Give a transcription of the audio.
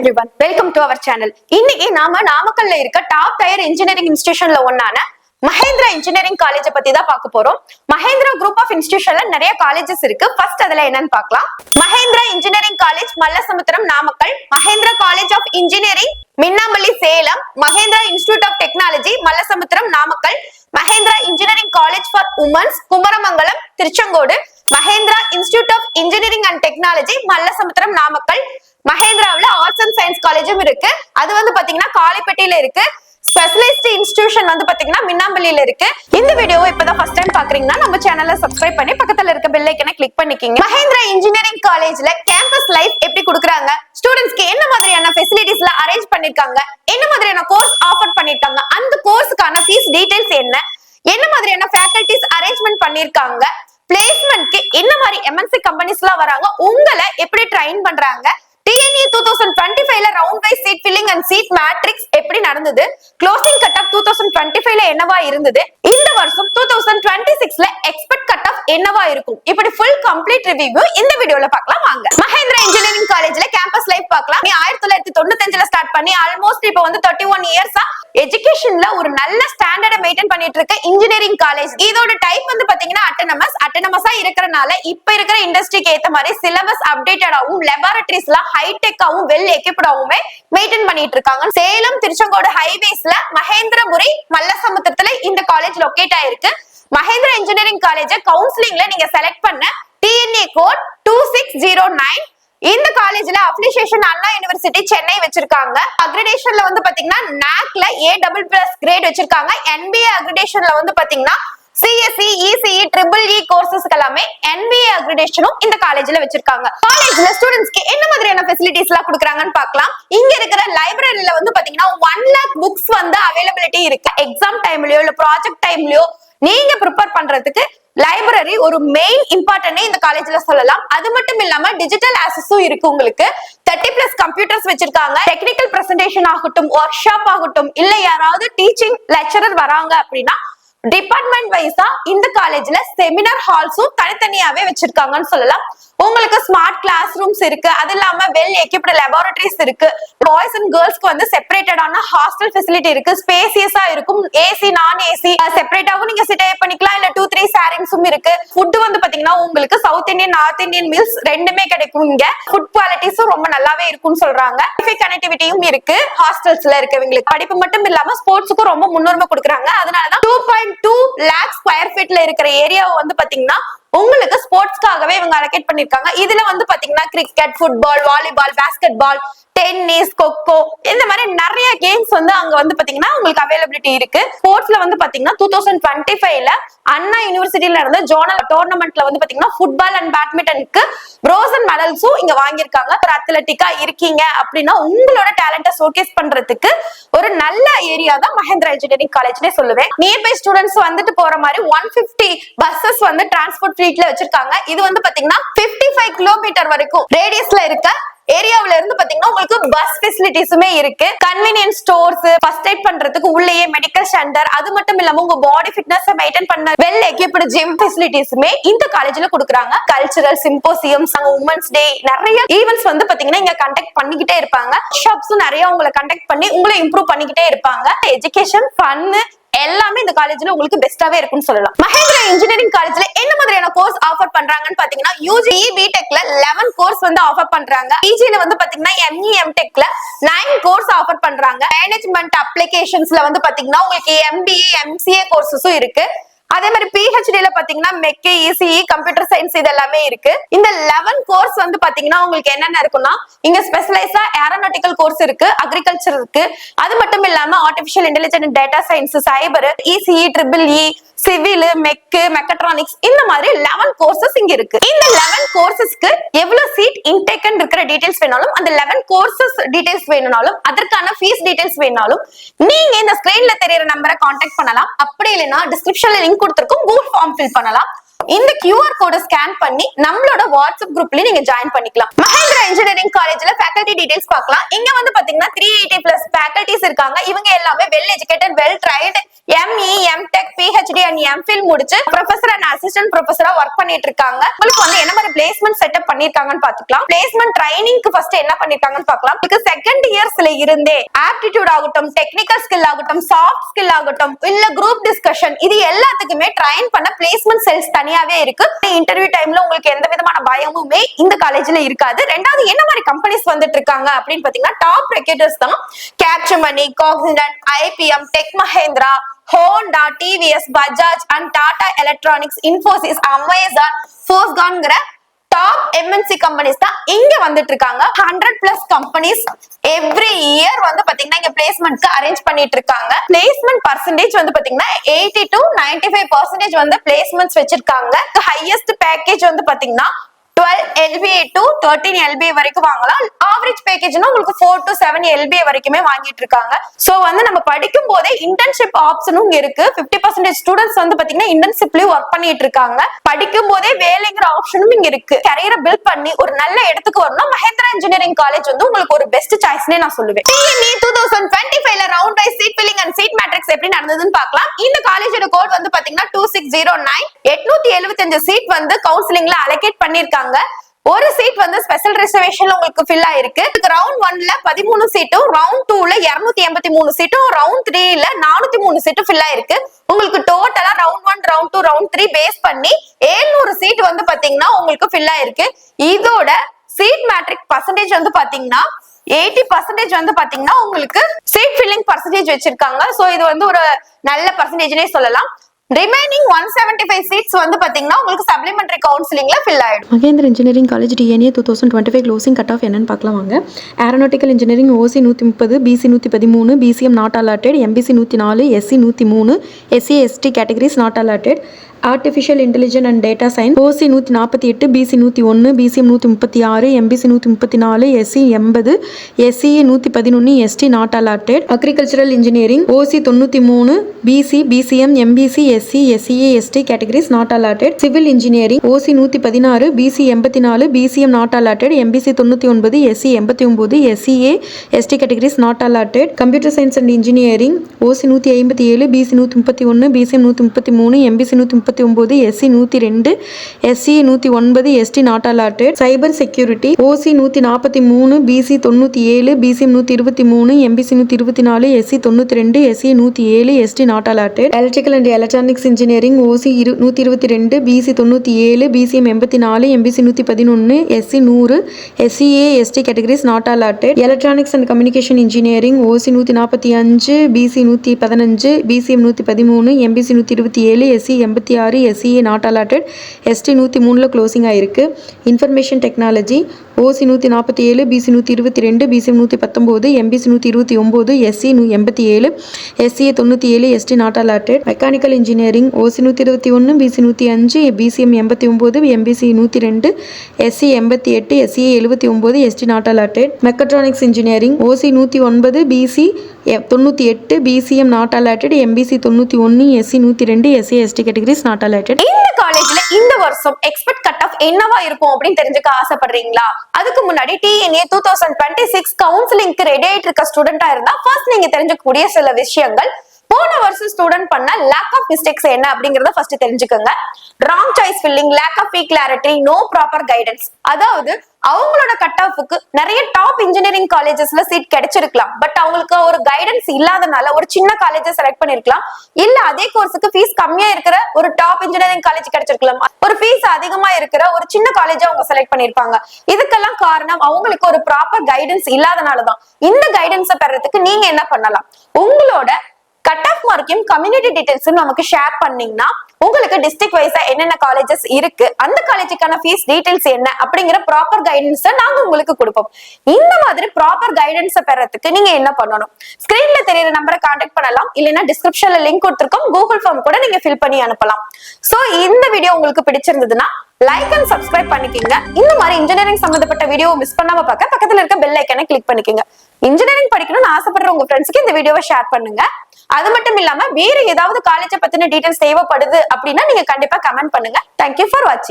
everyone, welcome to our channel. இன்னைக்கு நாம நாமக்கல்ல இருக்க டாப் டயர் இன்ஜினியரிங் இன்ஸ்டிடியூஷன்ல ஒன்னான மஹேந்திரா இன்ஜினியரிங் காலேஜ் பத்தி தான் பார்க்க போறோம். மஹேந்திரா குரூப் ஆஃப் இன்ஸ்டிடியூஷன்ல நிறைய காலேஜஸ் இருக்கு. ஃபர்ஸ்ட் அதுல என்னன்னு பார்க்கலாம். Mahendra engineering college Mallasamudram Namakkal, Mahendra college of engineering Minnampalli Salem, Mahendra institute of technology Mallasamudram Namakkal, Mahendra engineering college for womens Kumaramangalam Tiruchengode, Mahendra institute of engineering and technology Mallasamudram Namakkal, மஹேந்திராவுல ஆர்ட்ஸ் அண்ட் சயின்ஸ் காலேஜும் இருக்கு. அது வந்து பாத்தீங்கன்னா காலிப்பட்டியில இருக்கு. ஸ்பெஷலிஸ்ட் இன்ஸ்டிடியூஷன் வந்து பாத்தீங்கன்னா மின்னாம்பள்ளியில இருக்கு. இந்த வீடியோவை இப்பதான் ஃபர்ஸ்ட் டைம் பாக்குறீங்கன்னா நம்ம சேனலை சப்ஸ்கிரைப் பண்ணி பக்கத்துல இருக்க பெல் ஐக்கனை கிளிக் பண்ணிக்கங்க. மஹேந்திரா இன்ஜினியரிங் காலேஜ்ல கேம்பஸ் லைஃப் எப்படி கொடுக்குறாங்க, ஸ்டூடெண்ட்ஸ்க்கு என்ன மாதிரியான ஃபெசிலிட்டிஸ்ல அரேஞ்ச் பண்ணிருக்காங்க, என்ன மாதிரியான கோர்ஸ் ஆஃபர் பண்ணிருக்காங்க, அந்த கோர்ஸுக்கான ஃபீஸ் டீடைல்ஸ் என்ன மாதிரியான ஃபேக்கல்டிஸ் அரேஞ்ச்மெண்ட் பண்ணிருக்காங்க, பிளேஸ்மெண்ட்க்கு என்ன மாதிரி எம்என்சி கம்பெனிஸ்லாம் வராங்க, உங்களை எப்படி ட்ரெயின் பண்றாங்க, TNE 2025ல round wise seat filling and seat matrix எப்படி நடந்தது, க்ளோசிங் கட் ஆஃப் 2025ல என்னவா இருந்தது, இந்த வருஷம் 2026ல எக்ஸ்பெக்ட் கட் ஆஃப் என்னவா இருக்கும், இப்படி ஃபுல் கம்ப்ளீட் ரிவ்யூ இந்த வீடியோல பார்க்கலாம் வாங்க. மஹேந்திரா இன்ஜினியரிங் காலேஜ்ல கேம்பஸ் லைஃப் பார்க்கலாம். 1995ல ஸ்டார்ட் பண்ணி ஆல்மோஸ்ட் இப்போ வந்து 31 இயர்ஸா எஜுகேஷன்ல ஒரு நல்ல ஸ்டாண்டர்டை மெயின்டைன் பண்ணிட்டு இருக்க இன்ஜினியரிங் காலேஜ். இதோட டைப் வந்து பாத்தீங்கன்னா அட்டானமஸா இருக்கறனால இப்ப இருக்கிற இண்டஸ்ட்ரிக்கு ஏத்த மாதிரி சிலபஸ் அப்டேட்டடாவும் லெபார்டரிஸ்லாம் ஹைடெக்காவும் வெல் எக்யூப்டாவுமே மெயின்டைன் பண்ணிட்டு இருக்காங்க. சேலம் திருச்செங்கோடு ஹைவேஸ்ல மகேந்திரபுரி மல்லசமுத்திரத்துல இந்த காலேஜ் லொகேட் ஆயிருக்கு. மஹேந்திரா இன்ஜினியரிங் காலேஜ் கவுன்சிலிங்ல நீங்க செலக்ட் பண்ண TNA கோட் 2609. இந்த காலேஜ்ல அப்ளிகேஷன் அண்ணா யூனிவர்சிட்டி சென்னை வச்சிருக்காங்க. அக்ரிடேஷன்ல வந்து பாத்தீங்கன்னா NACல A++ கிரேட் வச்சிருக்காங்க. NBA அக்ரிடேஷன்ல வந்து பாத்தீங்கன்னா CSE, ECE, EEE கோர்சஸ்க்கு எல்லாமே NBA அக்ரிடேஷனும் இந்த காலேஜ்ல வச்சிருக்காங்க. காலேஜ்ல ஸ்டூடெண்ட்ஸ்க்கு என்ன மாதிரியான ஃபெசிலிட்டிஸ் எல்லாம் கொடுக்குறாங்கன்னு பார்க்கலாம். இங்க இருக்கிற லைப்ரரியில வந்து பாத்தீங்கன்னா 1 lakh புக்ஸ் வந்து அவைலபிலிட்டி இருக்கு. எக்ஸாம் டைம்லயோ இல்ல ப்ராஜெக்ட் டைம்லயோ நீங்க ப்ரிப்பேர் பண்றதுக்கு லைப்ரரி ஒரு மெயின் இம்பார்ட்டன்ட் இந்த காலேஜ்ல சொல்லலாம். அது மட்டும் இல்லாம டிஜிட்டல் ஆக்சஸும் இருக்கு. உங்களுக்கு 30+ கம்ப்யூட்டர்ஸ் வச்சிருக்காங்க. டெக்னிக்கல் பிரசன்டேஷன் ஆகட்டும், ஒர்க் ஷாப் ஆகட்டும், இல்ல யாராவது டீச்சிங் லெக்சரர் வராங்க அப்படின்னா டிபார்ட்மெண்ட் வைஸா இந்த காலேஜ்ல செமினார் ஹால்ஸும் தனித்தனியாவே வச்சிருக்காங்கன்னு சொல்லலாம். உங்களுக்கு ஸ்மார்ட் கிளாஸ் ரூம்ஸ் இருக்கு. அது இல்லாம வெல் எக்யூப்டு லெபார்டரிஸ் இருக்கு. பாய்ஸ் அண்ட் கேர்ள்ஸ்க்கு வந்து செப்பரேட்டடான ஹாஸ்டல் ஃபெசிலிட்டி இருக்கு. ஸ்பேசியஸா இருக்கும். ஏசி நான் ஏசி செப்பரேட்டாவும் நீங்க ஸ்டே பண்ணிக்கலாம். இல்ல 2-3 ஷேரிங்ஸும் இருக்கு. ஃபுட் வந்து பாத்தீங்கன்னா உங்களுக்கு south Indian, north Indian meals ரெண்டுமே கிடைக்கும். இங்க ஃபுட் குவாலிட்டிஸும் ரொம்ப நல்லாவே இருக்கும்னு சொல்றாங்க. வைஃபை கனெக்டிவிட்டியும் இருக்கு. ஹாஸ்டல்ஸ்ல இருக்கவங்களுக்கு படிப்பு மட்டும் இல்லாம ஸ்போர்ட்ஸுக்கும் ரொம்ப முன்னுரிமை கொடுக்குறாங்க. அதனாலதான் 2.2 lakh ஸ்கொயர் ஃபீட்ல இருக்கிற ஏரியாவை வந்து பாத்தீங்கன்னா உங்களுக்கு ஸ்போர்ட்ஸ்க்காகவே இவங்க அலோகேட் பண்ணிருக்காங்க. இதுல வந்து பாத்தீங்கன்னா cricket, football, volleyball, basket ball, tennis, kho-kho, இந்த மாதிரி நிறைய கேம்ஸ் வந்து அங்க வந்து பாத்தீங்கன்னா உங்களுக்கு அவைலபிலிட்டி இருக்கு. ஸ்போர்ட்ஸ்ல வந்து பாத்தீங்கன்னா 2025ல அண்ணா யூனிவர்சிட்டியில இருந்த ஜோனல் டோர்னமெண்ட்ல வந்து பாத்தீங்கன்னா ஃபுட்பால் அண்ட் பேட்மிண்டனுக்கு ப்ரோசன் மெடல்ஸும் இங்க வாங்கியிருக்காங்க. ஒரு அத்லெட்டிக்கா இருக்கீங்க அப்படின்னா உங்களோட டேலண்ட்டை ஷோகேஸ் பண்றதுக்கு ஒரு நல்ல ஏரியா தான் மஹேந்திரா இன்ஜினியரிங் காலேஜ்னே சொல்லுவேன். நியர்பை ஸ்டூடெண்ட்ஸ் வந்துட்டு போற மாதிரி 150 பஸ்ஸஸ் வந்து டிரான்ஸ்போர்ட் ஃப்ளீட்ல வச்சிருக்காங்க. இது வந்து பாத்தீங்கன்னா 55 கிலோமீட்டர் வரைக்கும் ரேடியஸ்ல இருக்க ஏரியாவுல இருந்து பாத்தீங்கன்னா உங்களுக்கு பஸ் ஃபெசிலிட்டிஸுமே இருக்கு. கன்வீனியன்ஸ் ஸ்டோர்ஸ், ஃபர்ஸ்ட் எய்ட் பண்றதுக்கு உள்ளேயே மெடிக்கல் சென்டர், அது மட்டும் இல்லாம உங்க பாடி ஃபிட்னஸ் மெயின்டைன் பண்ண வெல் எக்யூப்டு ஜிம் ஃபெசிலிட்டிஸுமே இந்த காலேஜ்ல கொடுக்குறாங்க. கல்ச்சரல் சிம்போசியம்ஸ், உமன்ஸ் டே, நிறைய ஈவென்ட்ஸ் வந்து பாத்தீங்கன்னா இங்க கண்டக்ட் பண்ணிக்கிட்டே இருப்பாங்க. ஷாப்ஸும் நிறைய உங்களை கண்டக்ட் பண்ணி உங்களை இம்ப்ரூவ் பண்ணிக்கிட்டே இருப்பாங்க. எஜுகேஷன், ஃபன்னு எல்லாமே இந்த காலேஜ்ல உங்களுக்கு பெஸ்டாவே இருக்கும்னு சொல்லலாம். மஹேந்திரா இன்ஜினியரிங் காலேஜ்ல என்ன மாதிரியான கோர்ஸ் ஆஃபர் பண்றாங்கன்னு பாத்தீங்கன்னா UG BTechல 11 கோர்ஸ் வந்து ஆஃபர் பண்றாங்க. PGல வந்து பாத்தீங்கன்னா ME MTechல 9 கோர்ஸ் ஆஃபர் பண்றாங்க. மேனேஜ்மெண்ட் அப்ளிகேஷன்ஸ்ல வந்து பாத்தீங்கன்னா உங்களுக்கு MBA MCA கோர்சஸும் இருக்கு. அதே மாதிரி PhDல பாத்தீங்கன்னா MEC, ECE, கம்ப்யூட்டர் சயின்ஸ் இது எல்லாமே இருக்கு. இந்த 11 கோர்ஸ் வந்து பாத்தீங்கன்னா உங்களுக்கு என்னென்ன இருக்குன்னா இங்க ஸ்பெஷலைஸா ஏரோநாட்டிக்கல் கோர்ஸ் இருக்கு, அக்ரிகல்ச்சர் இருக்கு. அது மட்டும் இல்லாம ஆர்டிபிஷியல் இன்டெலிஜென்ஸ், டேட்டா சயின்ஸ், சைபர், ECE, EEE, civil, MEC, mechatronics, இந்த மாதிரி 11 கோர்சஸ் இங்க இருக்கு. இந்த 11 கோர்சஸ்க்கு எவ்வளவு சீட் இன்டேக் இருக்கிற டீடைல்ஸ் வேணாலும், அந்த 11 கோர்சஸ் டீடைல்ஸ் வேணும்னாலும், அதற்கான ஃபீஸ் டீடைல்ஸ் வேணாலும் நீங்க இந்த ஸ்கிரீன்ல தெரியற நம்பரை கான்டாக்ட் பண்ணலாம். அப்படி இல்லைன்னா டிஸ்கிரிப்ஷன்ல லிங்க் கொடுத்திருக்கும், கூகுள் ஃபார்ம் ஃபில் பண்ணலாம். இந்த QR கோட ஸ்கேன் பண்ணி நம்மளோட வாட்ஸ்அப் குரூப்ல நீங்க ஜாயின் பண்ணிக்கலாம். மஹேந்திரா இன்ஜினியரிங் காலேஜ்ல ஃபேக்கல்டி டீடைல்ஸ் பார்க்கலாம். இங்க வந்து பாத்தீங்கன்னா 380+ ஃபேக்கல்டிஸ் இருக்காங்க. இவங்க எல்லாமே well educated, well trained, ME, MTech, PhD and MPhil முடிச்சு ப்ரொஃபசர் அண்ட் அசிஸ்டன்ட் ப்ரொஃபசரா ஒர்க் பண்ணிட்டு இருக்காங்க. உங்களுக்கு வந்து என்ன மாதிரி பிளேஸ்மெண்ட் செட்டப் பண்ணிருக்காங்கன்னு பாத்துக்கலாம். பிளேஸ்மெண்ட் ட்ரைனிங்க்கு ஃபர்ஸ்ட் என்ன பண்ணிருக்காங்கன்னு பார்க்கலாம். உங்களுக்கு செகண்ட் இயர்ஸ்ல இருந்தே ஆப்டிடியூட் ஆகட்டும், டெக்னிக்கல் ஸ்கில் ஆகட்டும், சாஃப்ட் ஸ்கில் ஆகட்டும், இல்ல குரூப் டிஸ்கஷன், இது எல்லாத்துக்குமே ட்ரைன் பண்ண பிளேஸ்மெண்ட் செல்ஸ் தனியாவே இருக்கு. இன்டர்வியூ டைம்ல உங்களுக்கு எந்த விதமான பயமுமே இந்த காலேஜ்ல இருக்காது. ரெண்டாவது என்ன மாதிரி கம்பெனிஸ் வந்துட்டு இருக்காங்க அப்படின்னு பாத்தீங்கன்னா டாப் ரெக்ரூட்டர்ஸ் தான் Capgemini, Cognizant, IBM, Tech Mahindra, Honda, TVS, Bajaj and Tata Electronics, Infosys, Amazon, Foxconn top MNC companies தான் இங்க வந்துட்டு இருக்காங்க. 100+ கம்பெனிஸ் எவ்ரி இயர் வந்து பாத்தீங்கன்னா இங்க பிளேஸ்மெண்ட்க்கு அரேஞ்ச் பண்ணிட்டு இருக்காங்க. பிளேஸ்மெண்ட் பர்சன்டேஜ் வந்து பாத்தீங்கன்னா 80 to 95% வந்து பிளேஸ்மெண்ட்ஸ் வச்சிருக்காங்க. ஹையஸ்ட் பேக்கேஜ் வந்து பாத்தீங்கன்னா 12 LBA to 13 LBA வரைக்கும் வாங்கலாம். ஆவரேஜ் பேக்கேஜ்னா உங்களுக்கு 4 to 7 LBA வரைக்குமே வாங்கிட்டு இருக்காங்க. சோ வந்து நம்ம படிக்கும் போதே இன்டர்ன்ஷிப் ஆப்ஷனும் இருக்கு. 50% ஸ்டூடெண்ட்ஸ் வந்து பாத்தீங்கன்னா இன்டர்ன்ஷிப்லயும் ஒர்க் பண்ணிட்டு இருக்காங்க. படிக்கும் போதே வேலைங்கிற ஆப்ஷனும் இங்க இருக்கு. கரியரை பில்ட் பண்ணி ஒரு நல்ல இடத்துக்கு வரணும்னா மஹேந்திரா இன்ஜினியரிங் காலேஜ் வந்து உங்களுக்கு ஒரு பெஸ்ட் சாய்ஸ்னே நான் சொல்லுவேன். TNE 2025ல round wise seat filling and seat matrix எப்படி நடந்ததுன்னு பார்க்கலாம். இந்த காலேஜோட கோட் வந்து பாத்தீங்கன்னா 2609. 875 சீட் வந்து கவுன்சிலிங்ல அலோகேட் பண்ணிருக்காங்க. ஒரு சீட் வந்து ஸ்பெஷல் ரிசர்வேஷன்ல உங்களுக்கு ஃபில் ஆயிருக்கு. ரவுண்ட் 1ல 13 சீட்டும், ரவுண்ட் 2ல 283 சீட்டும், ரவுண்ட் 3ல 403 சீட்டும் ஃபில் ஆயிருக்கு. உங்களுக்கு டோட்டலா ரவுண்ட் 1, ரவுண்ட் 2, ரவுண்ட் 3 பேஸ் பண்ணி 700 சீட் வந்து பாத்தீங்கன்னா உங்களுக்கு ஃபில் ஆயிருக்கு. இதோட சீட் மேட்ரிக் பர்சன்டேஜ் வந்து பாத்தீங்கன்னா 80% வந்து பாத்தீங்கன்னா உங்களுக்கு சீட் ஃபில்லிங் பர்சன்டேஜ் வச்சிருக்காங்க. சோ இது வந்து ஒரு நல்ல பர்சன்டேஜ்னே சொல்லலாம். ரிமைனிங் 175 சீட்ஸ் வந்து பாத்தீங்கன்னா உங்களுக்கு சப்ளிமெண்டரி கவுன்சிலிங்ல ஃபில் ஆயிடும். Mahendra engineering college TNA 2025 closing cut off என்னன்னு பார்க்கலாம் வாங்க. Aeronautical engineering OC 130, BC 113, BCM not allotted, MBC 104, SC 103, SC ST categories not allotted. Artificial intelligence and data science OC 148, BC 101, BCM 136, MBC 134, SC 80, SCE 111, ST not allotted. Agricultural engineering OC 93, BC, BCM, MBC, SC, SCA, ST categories not allotted. Civil engineering OC 116, BC 84, BCM not allotted, MBC 99, SC 89, SCA, ST categories not allotted. Computer science and engineering OC 157, BC 131, BCM 133, MBC 139, SC 102, SC 109, ST not allotted. Cyber security OC 143, BC 97, BCM 123, MBC 124, SC 92, SC 107, ST not allotted. Electrical and electronics engineering OC 122, BC 97, BCM 84, MBC 111, SC 100, SCA, ST categories not allotted. Electronics and communication engineering OC 145, BC 115, BCM 113, MBC 127, SC 86, SCA not allotted. ST 103ல closing ஆயிருக்கு. Information technology OC 147, BC 122, BCM 119, MBC 129, SC 87, SCA 97, ST not allotted. Mechanical engineering OC 121, BC 105, BCM 89, MBC 102, SC 88, SCA 79, ST not allotted. Mechatronics engineering OC 109, BC 98, BCM not allotted, MBC 91, SC 102, SC ST categories not allotted. இந்த காலேஜ்ல இந்த வருஷம் expect cut off என்னவா இருக்கும் அப்படின்னு தெரிஞ்சுக்க ஆசைப்படுறீங்களா? அதுக்கு முன்னாடி TNA 2026 கவுன்சிலிங்க்கு ரெடி ஆயிட்டு இருக்க ஸ்டூடெண்டா இருந்தா ஃபர்ஸ்ட் நீங்க தெரிஞ்சுக்கக்கூடிய சில விஷயங்கள். போன வருஷம் ஸ்டூடெண்ட் பண்ண லேக் ஆஃப் மிஸ்டேக்ஸ் என்ன அப்படிங்கறத ஃபர்ஸ்ட் தெரிஞ்சுக்கோங்க. Wrong choice filling, lack of clarity, no proper guidance. அதாவது அவங்களோட கட் ஆஃப்க்கு நிறைய டாப் இன்ஜினியரிங் காலேஜஸ்ல சீட் கிடைச்சிருக்கலாம். பட் அவங்களுக்கு ஒரு கைடன்ஸ் இல்லாதனால ஒரு சின்ன காலேஜை செலக்ட் பண்ணிருக்கலாம். இல்ல அதே கோர்ஸுக்கு ஃபீஸ் கம்மியா இருக்கிற ஒரு டாப் இன்ஜினியரிங் காலேஜ் கிடைச்சிருக்கலாம். ஒரு ஃபீஸ் அதிகமா இருக்கிற ஒரு சின்ன காலேஜை அவங்க செலக்ட் பண்ணிருப்பாங்க. இதுக்கெல்லாம் காரணம் அவங்களுக்கு ஒரு ப்ராப்பர் கைடன்ஸ் இல்லாதனாலதான். இந்த கைடன்ஸை பெறதுக்கு நீங்க என்ன பண்ணலாம்? உங்களோட கட் ஆஃப் மார்க்கையும் கம்யூனிட்டி டீடைல்ஸும் நமக்கு ஷேர் பண்ணீங்கன்னா உங்களுக்கு டிஸ்ட்ரிக்ட் வைஸா என்னென்ன காலேஜஸ் இருக்கு, அந்த காலேஜுக்கான ஃபீஸ் டீடைல்ஸ் என்ன அப்படிங்கிற ப்ராப்பர் கைடன்ஸ் நாங்க உங்களுக்கு கொடுப்போம். இந்த மாதிரி ப்ராப்பர் கைடன்ஸ் பெறதுக்கு நீங்க என்ன பண்ணணும்? ஸ்கிரீன்ல தெரியுற நம்பரை கான்டாக்ட் பண்ணலாம். இல்லைன்னா டிஸ்கிரிப்ஷன்ல லிங்க் கொடுத்திருக்கோம். கூகுள் ஃபார்ம் கூட நீங்க ஃபில் பண்ணி அனுப்பலாம். சோ இந்த வீடியோ உங்களுக்கு பிடிச்சிருந்ததுன்னா லைக் அண்ட் சப்ஸ்கிரைப் பண்ணிக்கோங்க. இந்த மாதிரி இன்ஜினியரிங் சம்பந்தப்பட்ட வீடியோ மிஸ் பண்ணாம பார்க்க பக்கத்துல இருக்க பெல் ஐக்கனை கிளிக் பண்ணிக்கோங்க. இன்ஜினியரிங் படிக்கணும்னு ஆசைப்படுற உங்க ஃப்ரெண்ட்ஸ்க்கு இந்த வீடியோவை ஷேர் பண்ணுங்க. அது மட்டும் இல்லாம வேற ஏதாவது காலேஜை பத்தின டீடைல்ஸ் தேவைப்படுது அப்படின்னா நீங்க கண்டிப்பா கமெண்ட் பண்ணுங்க. தேங்க்யூ ஃபார் வாட்சிங்.